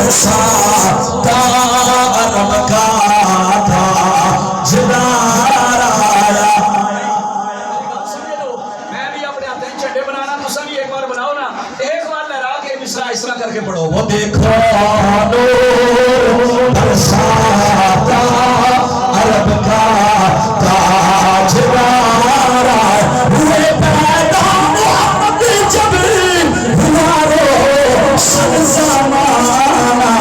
برساتا عرب کا تاجدار آیا. میں بھی اپنے ہاتھ چڈے بنانا تسا بھی ایک بار بناؤ نا ایک بار لہرا کے مصرع اس طرح کر کے پڑھو. وہ دیکھو نور برساتا عرب کا تاجدار آیا. ہوئے پیدا محمد جب ہوا روشن زمانہ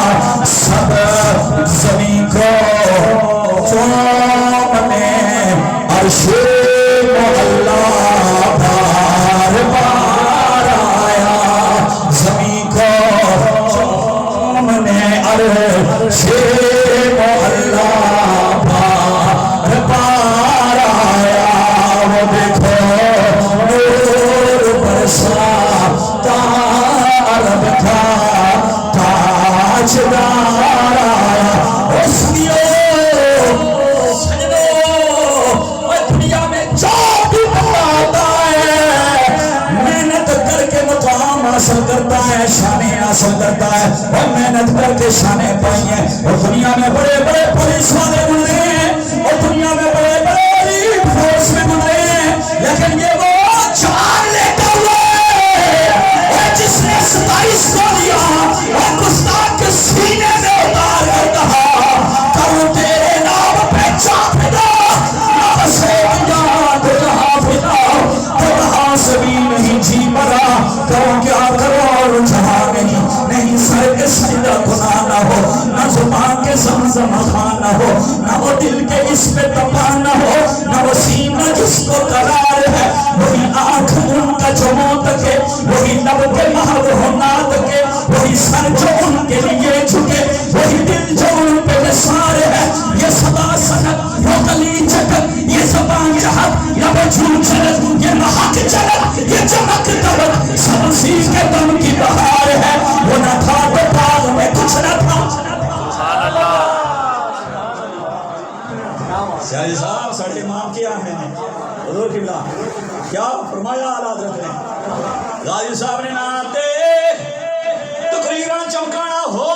سب زمین کو چومنے عرش معلا بار بار آیا. زمین کو چومنے عرش معلا بار بار آیا. وہ دیکھو نور برساتا عرب کا تاجدار آیا. دنیا میں جو بھی بناتا ہے محنت کر کے مقام حاصل کرتا ہے شانیں حاصل کرتا ہے اور محنت کر کے شانیں پائی ہیں. اور دنیا میں بڑے بڑے پولیس والے گزرے ہیں اور دنیا میں بڑے بڑے فورس میں گزرے ہیں لیکن یہ وہ جان لیتا ہوا ہے جس نے 27 گولیاں اور گستاخ کے سینے میں اتار کر کہا کروں تیرے نام پہ چاپدا نہ حسین یاد رہا فدا. تو کہاں سے بھی نہیں جی مرا کروں کیا کرو اور جہاں نہیں سر کے سجدہ گناہ نہ ہو نہ زبان کے زمزم خان نہ ہو نہ وہ دل کے اس پہ تپا نہ ہو نہ وہ سینہ جس کو قرار ہے وہی آنکھ ان کا جو منہ تکے وہی لب کے محو ہو ناد کے وہی سر جو ان کے لیے جھکے وہی دل جو ان پہ نثار ہے. یہ صدا سنت وہ گلی چکت یہ زبان چہت یا وہ جھول چلت یہ محق چلت یہ چمک دولت سب اسی کے دم کی بہار ہے. وہ نہ تھا تو باغ میں کچھ نہ تھا. سیاجی صاحب ساڑھے امام کیا میں نے حضور قبلہ کیا فرمایا اعلیٰ حضرت نے. غازی صاحب نے ناتے تقریران چمکانا ہو